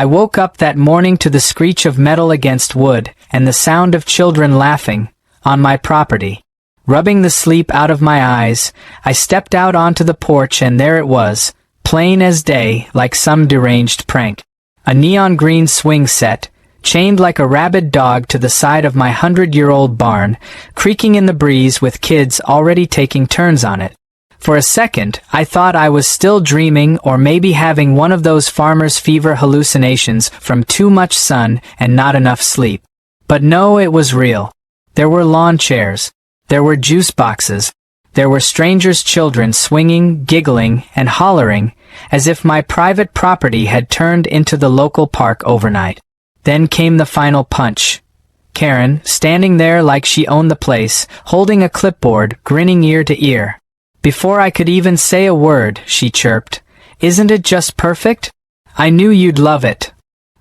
I woke up that morning to the screech of metal against wood and the sound of children laughing on my property. Rubbing the sleep out of my eyes, I stepped out onto the porch and there it was, plain as day, like some deranged prank. A neon green swing set, chained like a rabid dog to the side of my 100-year-old barn, creaking in the breeze with kids already taking turns on it. For a second, I thought I was still dreaming or maybe having one of those farmer's fever hallucinations from too much sun and not enough sleep. But no, it was real. There were lawn chairs. There were juice boxes. There were strangers' children swinging, giggling, and hollering, as if my private property had turned into the local park overnight. Then came the final punch. Karen, standing there like she owned the place, holding a clipboard, grinning ear to ear. Before I could even say a word, she chirped, "Isn't it just perfect? I knew you'd love it."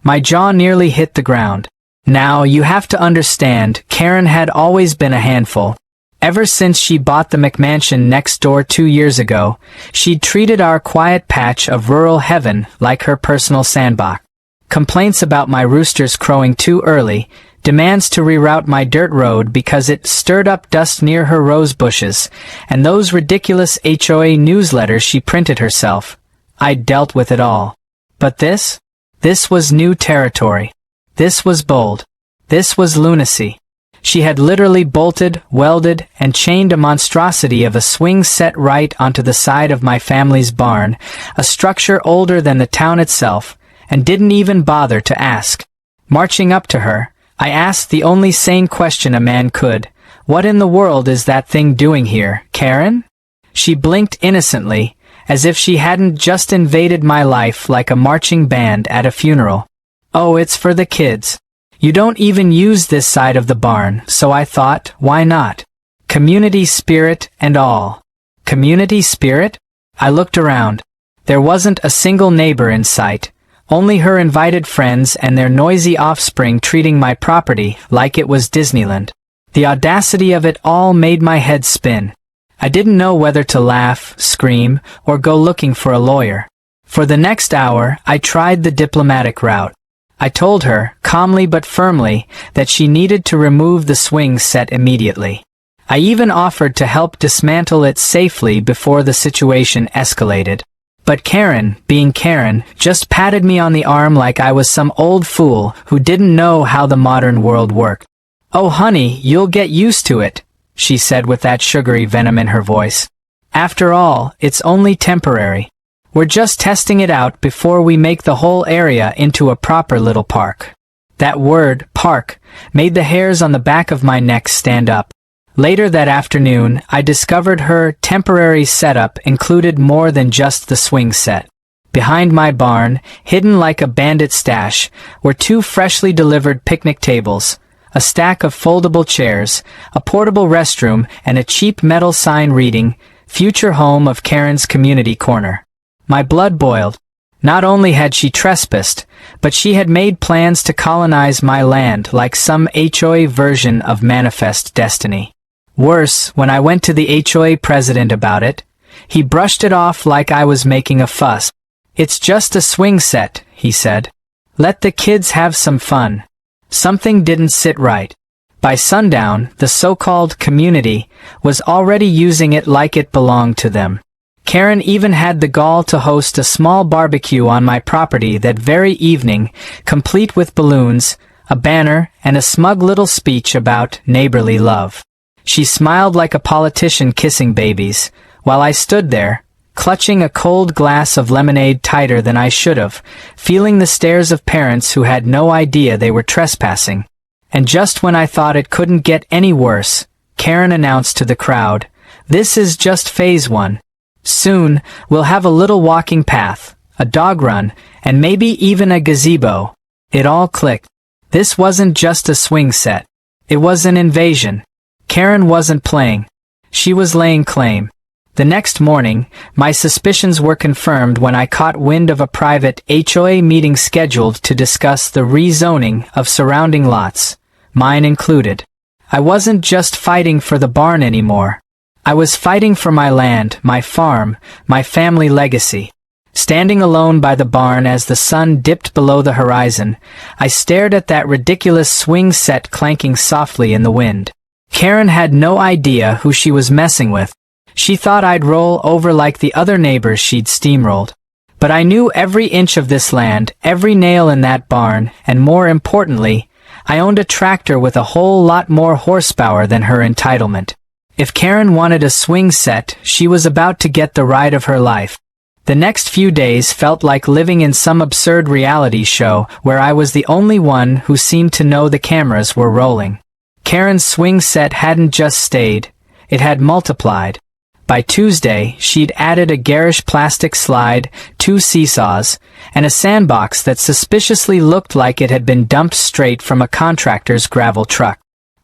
My jaw nearly hit the ground. Now, you have to understand, Karen had always been a handful. Ever since she bought the McMansion next door 2 years ago, she'd treated our quiet patch of rural heaven like her personal sandbox. Complaints about my roosters crowing too early, demands to reroute my dirt road because it stirred up dust near her rose bushes, and those ridiculous HOA newsletters she printed herself. I'd dealt with it all. But this was new territory. This was bold. This was lunacy. She had literally bolted, welded, and chained a monstrosity of a swing set right onto the side of my family's barn, a structure older than the town itself, and didn't even bother to ask. Marching up to her, I asked the only sane question a man could. "What in the world is that thing doing here, Karen?" She blinked innocently, as if she hadn't just invaded my life like a marching band at a funeral. "Oh, it's for the kids. You don't even use this side of the barn, so I thought, why not? Community spirit and all." Community spirit? I looked around. There wasn't a single neighbor in sight. Only her invited friends and their noisy offspring treating my property like it was Disneyland. The audacity of it all made my head spin. I didn't know whether to laugh, scream, or go looking for a lawyer. For the next hour, I tried the diplomatic route. I told her, calmly but firmly, that she needed to remove the swing set immediately. I even offered to help dismantle it safely before the situation escalated. But Karen, being Karen, just patted me on the arm like I was some old fool who didn't know how the modern world worked. "Oh honey, you'll get used to it," she said with that sugary venom in her voice. "After all, it's only temporary. We're just testing it out before we make the whole area into a proper little park." That word, park, made the hairs on the back of my neck stand up. Later that afternoon, I discovered her temporary setup included more than just the swing set. Behind my barn, hidden like a bandit stash, were 2 freshly delivered picnic tables, a stack of foldable chairs, a portable restroom, and a cheap metal sign reading, "Future Home of Karen's Community Corner." My blood boiled. Not only had she trespassed, but she had made plans to colonize my land like some HOA version of Manifest Destiny. Worse, when I went to the HOA president about it, he brushed it off like I was making a fuss. "It's just a swing set," he said. "Let the kids have some fun." Something didn't sit right. By sundown, the so-called community was already using it like it belonged to them. Karen even had the gall to host a small barbecue on my property that very evening, complete with balloons, a banner, and a smug little speech about neighborly love. She smiled like a politician kissing babies, while I stood there, clutching a cold glass of lemonade tighter than I should have, feeling the stares of parents who had no idea they were trespassing. And just when I thought it couldn't get any worse, Karen announced to the crowd, "This is just phase 1. Soon, we'll have a little walking path, a dog run, and maybe even a gazebo." It all clicked. This wasn't just a swing set. It was an invasion. Karen wasn't playing. She was laying claim. The next morning, my suspicions were confirmed when I caught wind of a private HOA meeting scheduled to discuss the rezoning of surrounding lots, mine included. I wasn't just fighting for the barn anymore. I was fighting for my land, my farm, my family legacy. Standing alone by the barn as the sun dipped below the horizon, I stared at that ridiculous swing set clanking softly in the wind. Karen had no idea who she was messing with. She thought I'd roll over like the other neighbors she'd steamrolled. But I knew every inch of this land, every nail in that barn, and more importantly, I owned a tractor with a whole lot more horsepower than her entitlement. If Karen wanted a swing set, she was about to get the ride of her life. The next few days felt like living in some absurd reality show where I was the only one who seemed to know the cameras were rolling. Karen's swing set hadn't just stayed, it had multiplied. By Tuesday, she'd added a garish plastic slide, 2 seesaws, and a sandbox that suspiciously looked like it had been dumped straight from a contractor's gravel truck.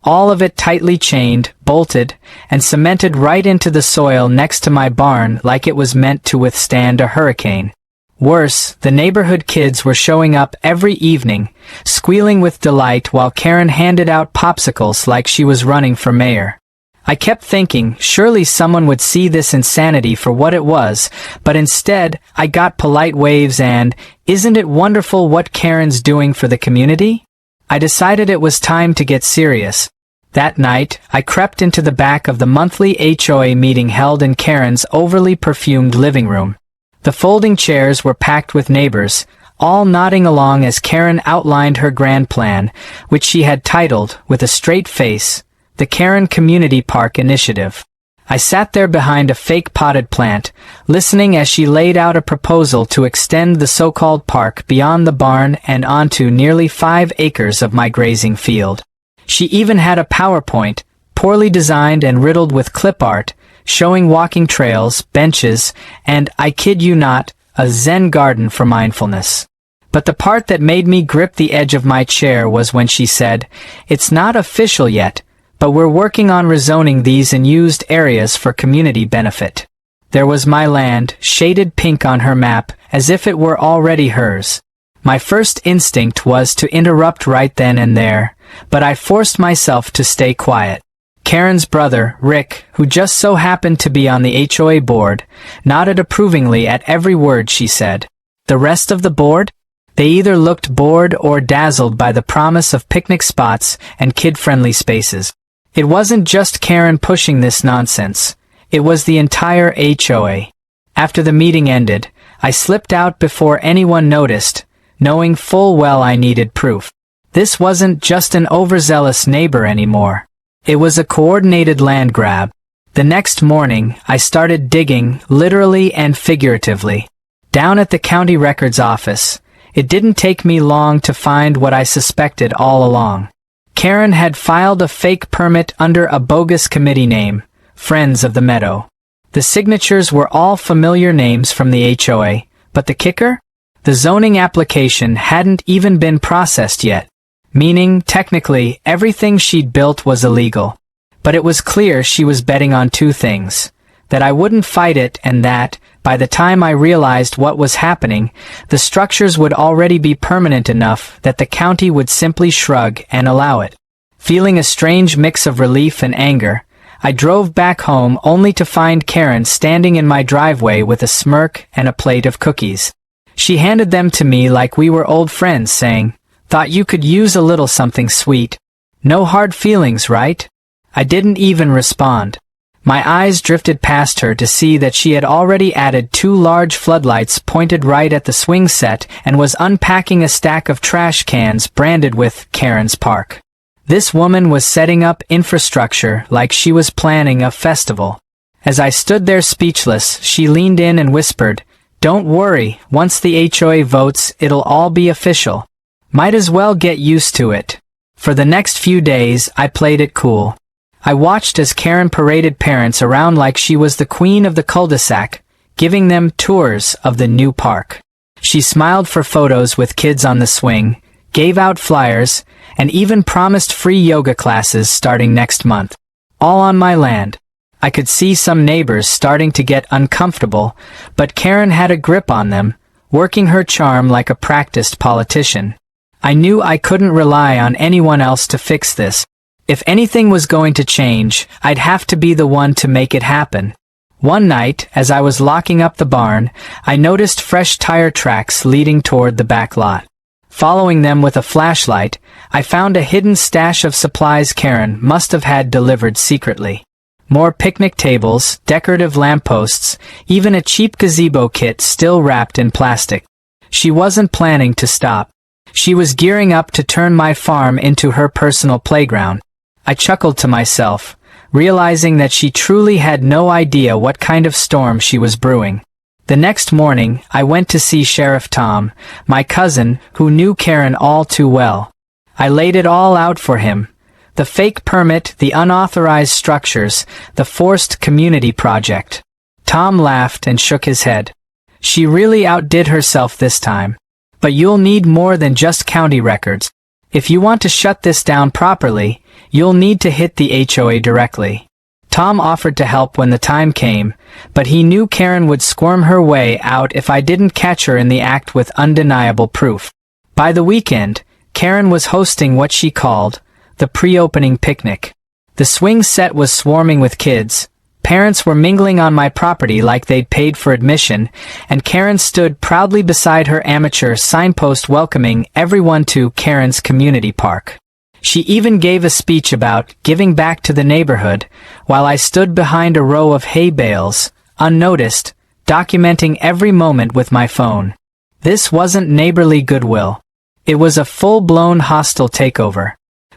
All of it tightly chained, bolted, and cemented right into the soil next to my barn like it was meant to withstand a hurricane. Worse, the neighborhood kids were showing up every evening, squealing with delight while Karen handed out popsicles like she was running for mayor. I kept thinking, surely someone would see this insanity for what it was, but instead, I got polite waves and, "Isn't it wonderful what Karen's doing for the community?" I decided it was time to get serious. That night, I crept into the back of the monthly HOA meeting held in Karen's overly perfumed living room. The folding chairs were packed with neighbors, all nodding along as Karen outlined her grand plan, which she had titled, with a straight face, the Karen Community Park Initiative. I sat there behind a fake potted plant, listening as she laid out a proposal to extend the so-called park beyond the barn and onto nearly 5 acres of my grazing field. She even had a PowerPoint, poorly designed and riddled with clip art, showing walking trails, benches, and, I kid you not, a Zen garden for mindfulness. But the part that made me grip the edge of my chair was when she said, "It's not official yet, but we're working on rezoning these unused areas for community benefit." There was my land, shaded pink on her map, as if it were already hers. My first instinct was to interrupt right then and there, but I forced myself to stay quiet. Karen's brother, Rick, who just so happened to be on the HOA board, nodded approvingly at every word she said. The rest of the board? They either looked bored or dazzled by the promise of picnic spots and kid-friendly spaces. It wasn't just Karen pushing this nonsense. It was the entire HOA. After the meeting ended, I slipped out before anyone noticed, knowing full well I needed proof. This wasn't just an overzealous neighbor anymore. It was a coordinated land grab. The next morning, I started digging, literally and figuratively. Down at the county records office, it didn't take me long to find what I suspected all along. Karen had filed a fake permit under a bogus committee name, Friends of the Meadow. The signatures were all familiar names from the HOA, but the kicker? The zoning application hadn't even been processed yet, meaning, technically, everything she'd built was illegal. But it was clear she was betting on 2 things: that I wouldn't fight it and that, by the time I realized what was happening, the structures would already be permanent enough that the county would simply shrug and allow it. Feeling a strange mix of relief and anger, I drove back home only to find Karen standing in my driveway with a smirk and a plate of cookies. She handed them to me like we were old friends, saying, "Thought you could use a little something sweet. No hard feelings, right?" I didn't even respond. My eyes drifted past her to see that she had already added 2 large floodlights pointed right at the swing set and was unpacking a stack of trash cans branded with Karen's Park. This woman was setting up infrastructure like she was planning a festival. As I stood there speechless, she leaned in and whispered, "Don't worry, once the HOA votes, it'll all be official. Might as well get used to it." For the next few days, I played it cool. I watched as Karen paraded parents around like she was the queen of the cul-de-sac, giving them tours of the new park. She smiled for photos with kids on the swing, gave out flyers, and even promised free yoga classes starting next month. All on my land. I could see some neighbors starting to get uncomfortable, but Karen had a grip on them, working her charm like a practiced politician. I knew I couldn't rely on anyone else to fix this. If anything was going to change, I'd have to be the one to make it happen. One night, as I was locking up the barn, I noticed fresh tire tracks leading toward the back lot. Following them with a flashlight, I found a hidden stash of supplies Karen must have had delivered secretly. More picnic tables, decorative lampposts, even a cheap gazebo kit still wrapped in plastic. She wasn't planning to stop. She was gearing up to turn my farm into her personal playground. I chuckled to myself, realizing that she truly had no idea what kind of storm she was brewing. The next morning, I went to see Sheriff Tom, my cousin, who knew Karen all too well. I laid it all out for him. The fake permit, the unauthorized structures, the forced community project. Tom laughed and shook his head. She really outdid herself this time. But you'll need more than just county records. If you want to shut this down properly, you'll need to hit the HOA directly. Tom offered to help when the time came, but he knew Karen would squirm her way out if I didn't catch her in the act with undeniable proof. By the weekend, Karen was hosting what she called the pre-opening picnic. The swing set was swarming with kids. Parents were mingling on my property like they'd paid for admission, and Karen stood proudly beside her amateur signpost welcoming everyone to Karen's community park. She even gave a speech about giving back to the neighborhood, while I stood behind a row of hay bales, unnoticed, documenting every moment with my phone. This wasn't neighborly goodwill. It was a full-blown hostile takeover.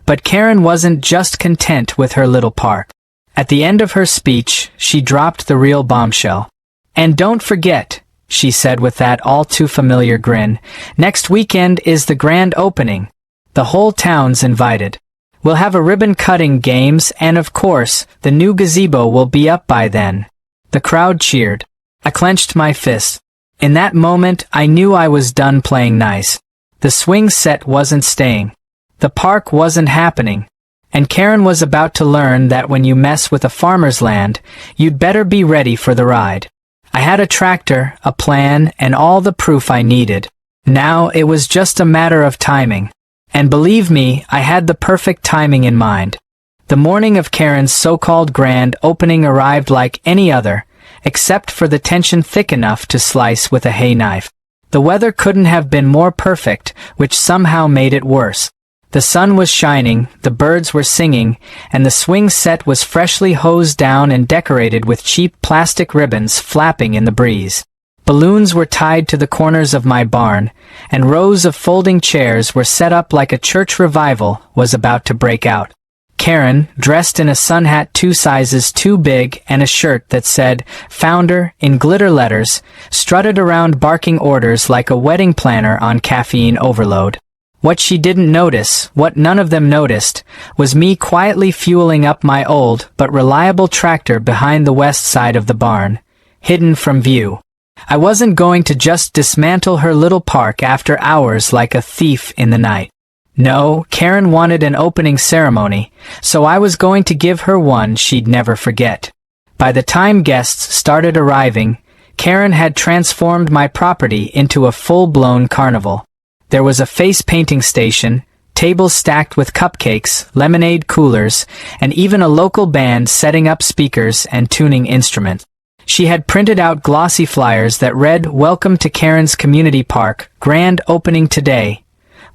But Karen wasn't just content with her little park. At the end of her speech, she dropped the real bombshell. "And don't forget," she said with that all-too-familiar grin, "next weekend is the grand opening. The whole town's invited. We'll have a ribbon-cutting games and of course, the new gazebo will be up by then." The crowd cheered. I clenched my fist. In that moment, I knew I was done playing nice. The swing set wasn't staying. The park wasn't happening. And Karen was about to learn that when you mess with a farmer's land, you'd better be ready for the ride. I had a tractor, a plan, and all the proof I needed. Now it was just a matter of timing. And believe me, I had the perfect timing in mind. The morning of Karen's so-called grand opening arrived like any other, except for the tension thick enough to slice with a hay knife. The weather couldn't have been more perfect, which somehow made it worse. The sun was shining, the birds were singing, and the swing set was freshly hosed down and decorated with cheap plastic ribbons flapping in the breeze. Balloons were tied to the corners of my barn, and rows of folding chairs were set up like a church revival was about to break out. Karen, dressed in a sun hat 2 sizes too big and a shirt that said "Founder" in glitter letters, strutted around barking orders like a wedding planner on caffeine overload. What she didn't notice, what none of them noticed, was me quietly fueling up my old but reliable tractor behind the west side of the barn, hidden from view. I wasn't going to just dismantle her little park after hours like a thief in the night. No, Karen wanted an opening ceremony, so I was going to give her one she'd never forget. By the time guests started arriving, Karen had transformed my property into a full-blown carnival. There was a face painting station, tables stacked with cupcakes, lemonade coolers, and even a local band setting up speakers and tuning instruments. She had printed out glossy flyers that read "Welcome to Karen's Community Park, grand opening today,"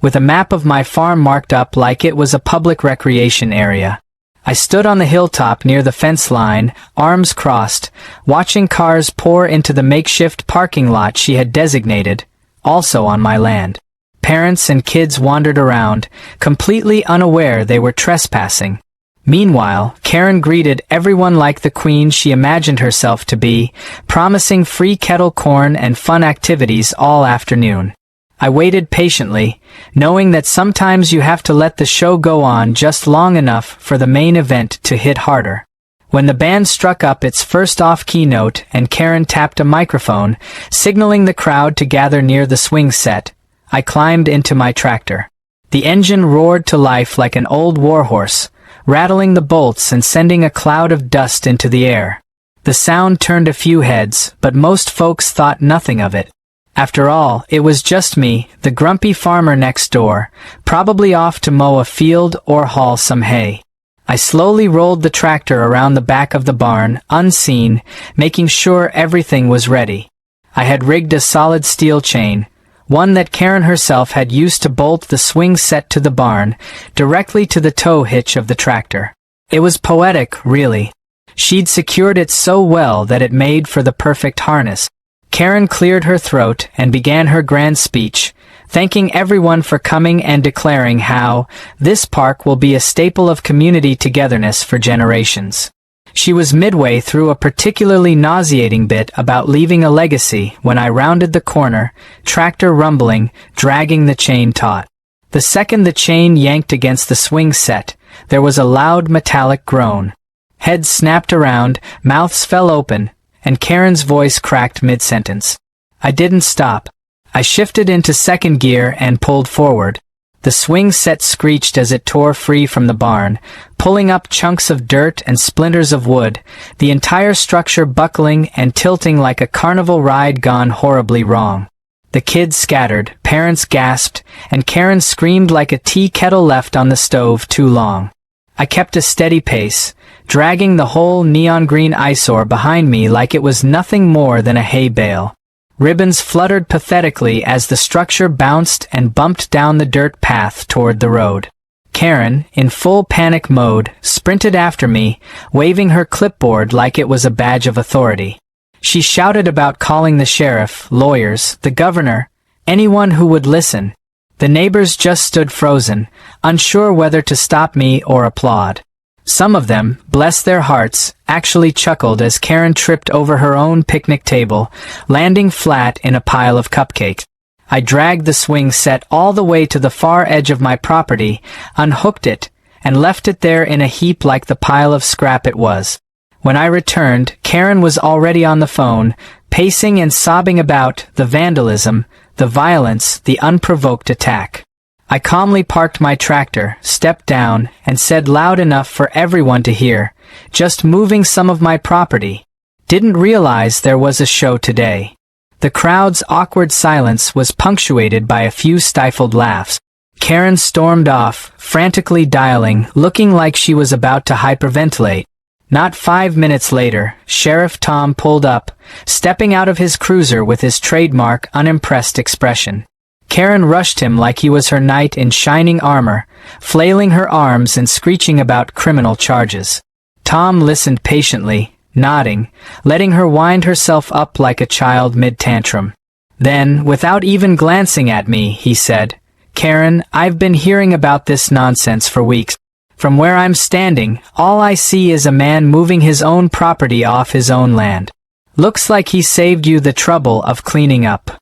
with a map of my farm marked up like it was a public recreation area. I stood on the hilltop near the fence line, arms crossed, watching cars pour into the makeshift parking lot she had designated, also on my land. Parents and kids wandered around, completely unaware they were trespassing. Meanwhile, Karen greeted everyone like the queen she imagined herself to be, promising free kettle corn and fun activities all afternoon. I waited patiently, knowing that sometimes you have to let the show go on just long enough for the main event to hit harder. When the band struck up its first off-key note and Karen tapped a microphone, signaling the crowd to gather near the swing set, I climbed into my tractor. The engine roared to life like an old warhorse, rattling the bolts and sending a cloud of dust into the air. The sound turned a few heads, but most folks thought nothing of it. After all, it was just me, the grumpy farmer next door, probably off to mow a field or haul some hay. I slowly rolled the tractor around the back of the barn, unseen, making sure everything was ready. I had rigged a solid steel chain, one that Karen herself had used to bolt the swing set to the barn, directly to the tow hitch of the tractor. It was poetic, really. She'd secured it so well that it made for the perfect harness. Karen cleared her throat and began her grand speech, thanking everyone for coming and declaring how this park will be a staple of community togetherness for generations. She was midway through a particularly nauseating bit about leaving a legacy when I rounded the corner, tractor rumbling, dragging the chain taut. The second the chain yanked against the swing set, there was a loud metallic groan. Heads snapped around, mouths fell open, and Karen's voice cracked mid-sentence. I didn't stop. I shifted into second gear and pulled forward. The swing set screeched as it tore free from the barn, pulling up chunks of dirt and splinters of wood, the entire structure buckling and tilting like a carnival ride gone horribly wrong. The kids scattered, parents gasped, and Karen screamed like a tea kettle left on the stove too long. I kept a steady pace, dragging the whole neon-green eyesore behind me like it was nothing more than a hay bale. Ribbons fluttered pathetically as the structure bounced and bumped down the dirt path toward the road. Karen, in full panic mode, sprinted after me, waving her clipboard like it was a badge of authority. She shouted about calling the sheriff, lawyers, the governor, anyone who would listen. The neighbors just stood frozen, unsure whether to stop me or applaud. Some of them, bless their hearts, actually chuckled as Karen tripped over her own picnic table, landing flat in a pile of cupcakes. I dragged the swing set all the way to the far edge of my property, unhooked it, and left it there in a heap like the pile of scrap it was. When I returned, Karen was already on the phone, pacing and sobbing about the vandalism, the violence, the unprovoked attack. I calmly parked my tractor, stepped down, and said loud enough for everyone to hear, "Just moving some of my property. Didn't realize there was a show today." The crowd's awkward silence was punctuated by a few stifled laughs. Karen stormed off, frantically dialing, looking like she was about to hyperventilate. Not 5 minutes later, Sheriff Tom pulled up, stepping out of his cruiser with his trademark unimpressed expression. Karen rushed him like he was her knight in shining armor, flailing her arms and screeching about criminal charges. Tom listened patiently, nodding, letting her wind herself up like a child mid-tantrum. Then, without even glancing at me, he said, "Karen, I've been hearing about this nonsense for weeks. From where I'm standing, all I see is a man moving his own property off his own land. Looks like he saved you the trouble of cleaning up."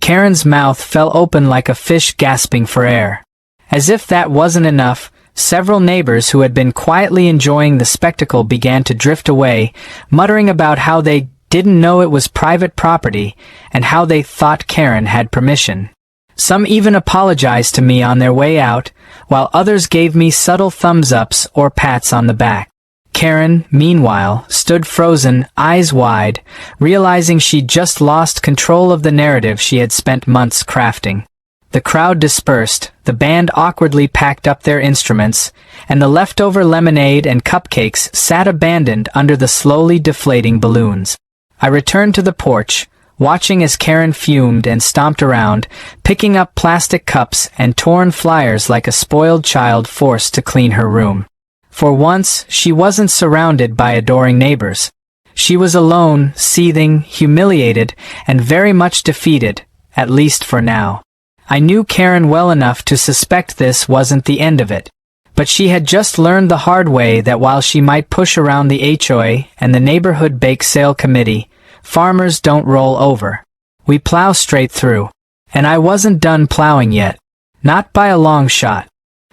Karen's mouth fell open like a fish gasping for air. As if that wasn't enough, several neighbors who had been quietly enjoying the spectacle began to drift away, muttering about how they didn't know it was private property and how they thought Karen had permission. Some even apologized to me on their way out, while others gave me subtle thumbs-ups or pats on the back. Karen, meanwhile, stood frozen, eyes wide, realizing she'd just lost control of the narrative she had spent months crafting. The crowd dispersed, the band awkwardly packed up their instruments, and the leftover lemonade and cupcakes sat abandoned under the slowly deflating balloons. I returned to the porch, watching as Karen fumed and stomped around, picking up plastic cups and torn flyers like a spoiled child forced to clean her room. For once, she wasn't surrounded by adoring neighbors. She was alone, seething, humiliated, and very much defeated, at least for now. I knew Karen well enough to suspect this wasn't the end of it. But she had just learned the hard way that while she might push around the HOA and the neighborhood bake sale committee, farmers don't roll over. We plow straight through. And I wasn't done plowing yet. Not by a long shot.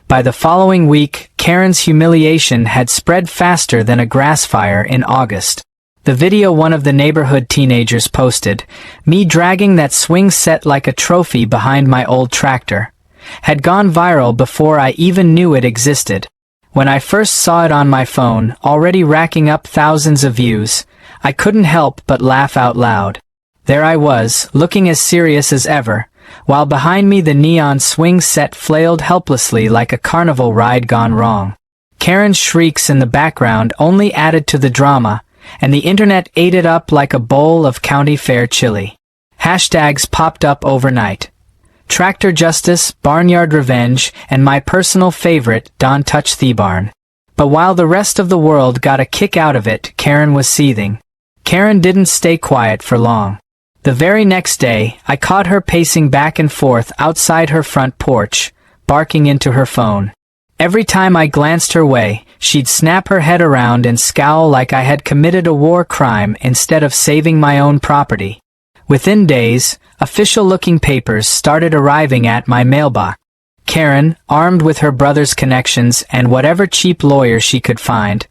By the following week, Karen's humiliation had spread faster than a grass fire in August. The video one of the neighborhood teenagers posted, me dragging that swing set like a trophy behind my old tractor, had gone viral before I even knew it existed. When I first saw it on my phone, already racking up thousands of views, I couldn't help but laugh out loud. There I was, looking as serious as ever, while behind me the neon swing set flailed helplessly like a carnival ride gone wrong. Karen's shrieks in the background only added to the drama, and the internet ate it up like a bowl of county fair chili. Hashtags popped up overnight. Tractor Justice, Barnyard Revenge, and my personal favorite, Don't Touch the Barn. But while the rest of the world got a kick out of it, Karen was seething. Karen didn't stay quiet for long. The very next day, I caught her pacing back and forth outside her front porch, barking into her phone. Every time I glanced her way, she'd snap her head around and scowl like I had committed a war crime instead of saving my own property. Within days, official-looking papers started arriving at my mailbox. Karen, armed with her brother's connections and whatever cheap lawyer she could find,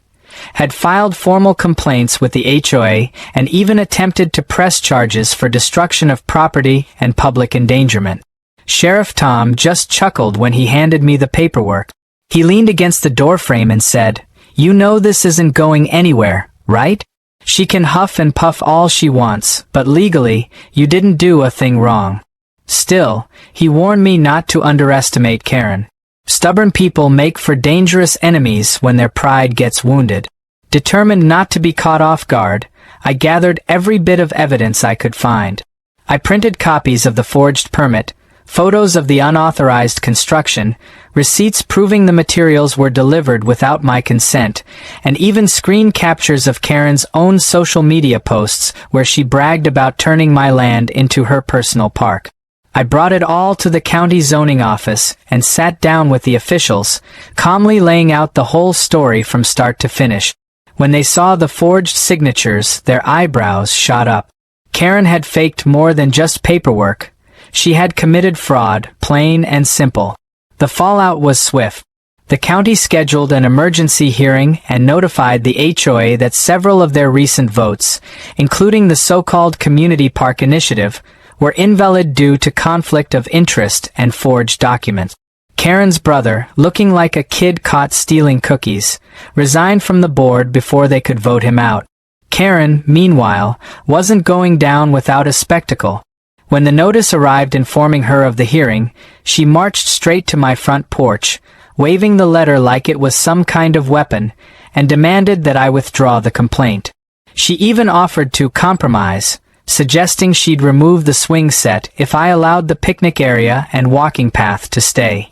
had filed formal complaints with the HOA and even attempted to press charges for destruction of property and public endangerment. Sheriff Tom just chuckled when he handed me the paperwork. He leaned against the doorframe and said, "You know this isn't going anywhere, right? She can huff and puff all she wants, but legally, you didn't do a thing wrong." Still, he warned me not to underestimate Karen. Stubborn people make for dangerous enemies when their pride gets wounded. Determined not to be caught off guard, I gathered every bit of evidence I could find. I printed copies of the forged permit, photos of the unauthorized construction, receipts proving the materials were delivered without my consent, and even screen captures of Karen's own social media posts where she bragged about turning my land into her personal park. I brought it all to the county zoning office and sat down with the officials, calmly laying out the whole story from start to finish. When they saw the forged signatures, their eyebrows shot up. Karen had faked more than just paperwork. She had committed fraud, plain and simple. The fallout was swift. The county scheduled an emergency hearing and notified the HOA that several of their recent votes, including the so-called Community Park Initiative, were invalid due to conflict of interest and forged documents. Karen's brother, looking like a kid caught stealing cookies, resigned from the board before they could vote him out. Karen, meanwhile, wasn't going down without a spectacle. When the notice arrived informing her of the hearing, she marched straight to my front porch, waving the letter like it was some kind of weapon, and demanded that I withdraw the complaint. She even offered to compromise, suggesting she'd remove the swing set if I allowed the picnic area and walking path to stay.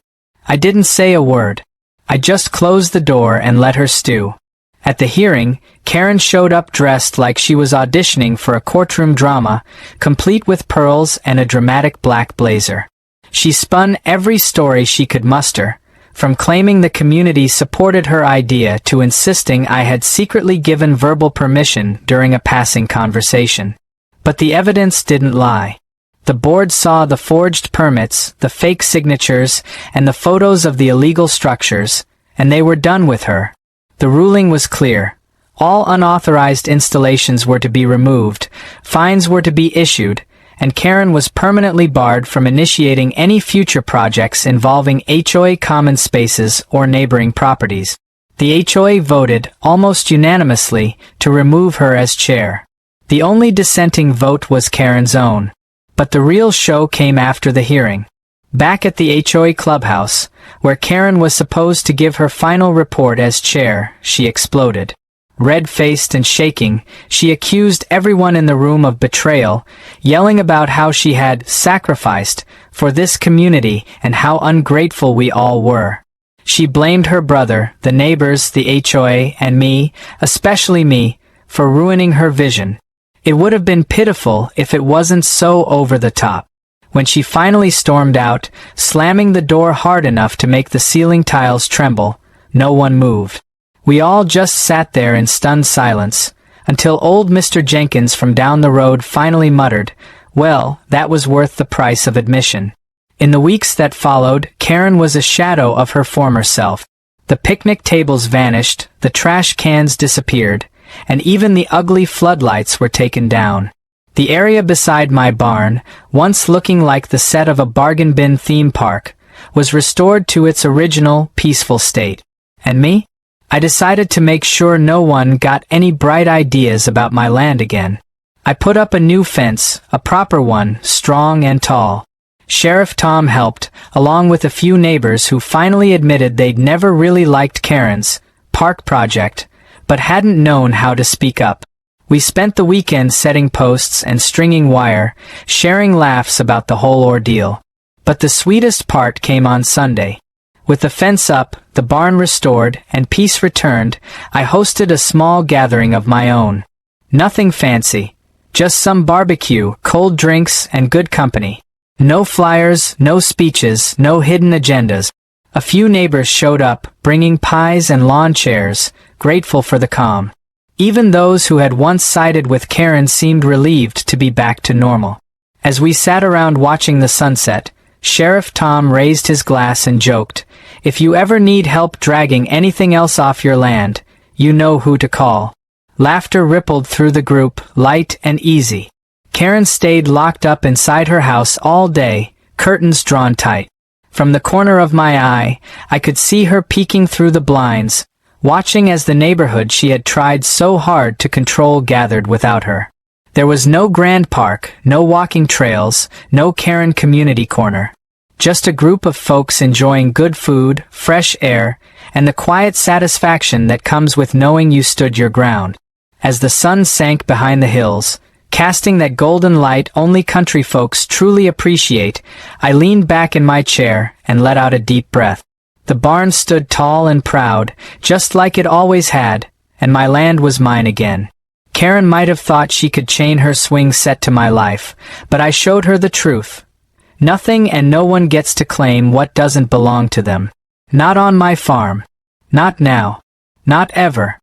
I didn't say a word. I just closed the door and let her stew. At the hearing, Karen showed up dressed like she was auditioning for a courtroom drama, complete with pearls and a dramatic black blazer. She spun every story she could muster, from claiming the community supported her idea to insisting I had secretly given verbal permission during a passing conversation. But the evidence didn't lie. The board saw the forged permits, the fake signatures, and the photos of the illegal structures, and they were done with her. The ruling was clear. All unauthorized installations were to be removed, fines were to be issued, and Karen was permanently barred from initiating any future projects involving HOA common spaces or neighboring properties. The HOA voted, almost unanimously, to remove her as chair. The only dissenting vote was Karen's own. But the real show came after the hearing. Back at the HOA clubhouse, where Karen was supposed to give her final report as chair, she exploded. Red-faced and shaking, she accused everyone in the room of betrayal, yelling about how she had sacrificed for this community and how ungrateful we all were. She blamed her brother, the neighbors, the HOA, and me, especially me, for ruining her vision. It would have been pitiful if it wasn't so over the top. When she finally stormed out, slamming the door hard enough to make the ceiling tiles tremble, no one moved. We all just sat there in stunned silence, until old Mr. Jenkins from down the road finally muttered, "Well, that was worth the price of admission." In the weeks that followed, Karen was a shadow of her former self. The picnic tables vanished, the trash cans disappeared, and even the ugly floodlights were taken down. The area beside my barn, once looking like the set of a bargain bin theme park, was restored to its original, peaceful state. And me? I decided to make sure no one got any bright ideas about my land again. I put up a new fence, a proper one, strong and tall. Sheriff Tom helped, along with a few neighbors who finally admitted they'd never really liked Karen's park project, but hadn't known how to speak up. We spent the weekend setting posts and stringing wire, sharing laughs about the whole ordeal. But the sweetest part came on Sunday. With the fence up, the barn restored, and peace returned, I hosted a small gathering of my own. Nothing fancy. Just some barbecue, cold drinks, and good company. No flyers, no speeches, no hidden agendas. A few neighbors showed up, bringing pies and lawn chairs, grateful for the calm. Even those who had once sided with Karen seemed relieved to be back to normal. As we sat around watching the sunset, Sheriff Tom raised his glass and joked, "If you ever need help dragging anything else off your land, you know who to call." Laughter rippled through the group, light and easy. Karen stayed locked up inside her house all day, curtains drawn tight. From the corner of my eye, I could see her peeking through the blinds, watching as the neighborhood she had tried so hard to control gathered without her. There was no grand park, no walking trails, no Karen community corner. Just a group of folks enjoying good food, fresh air, and the quiet satisfaction that comes with knowing you stood your ground. As the sun sank behind the hills, casting that golden light only country folks truly appreciate, I leaned back in my chair and let out a deep breath. The barn stood tall and proud, just like it always had, and my land was mine again. Karen might have thought she could chain her swing set to my life, but I showed her the truth. Nothing and no one gets to claim what doesn't belong to them. Not on my farm. Not now. Not ever.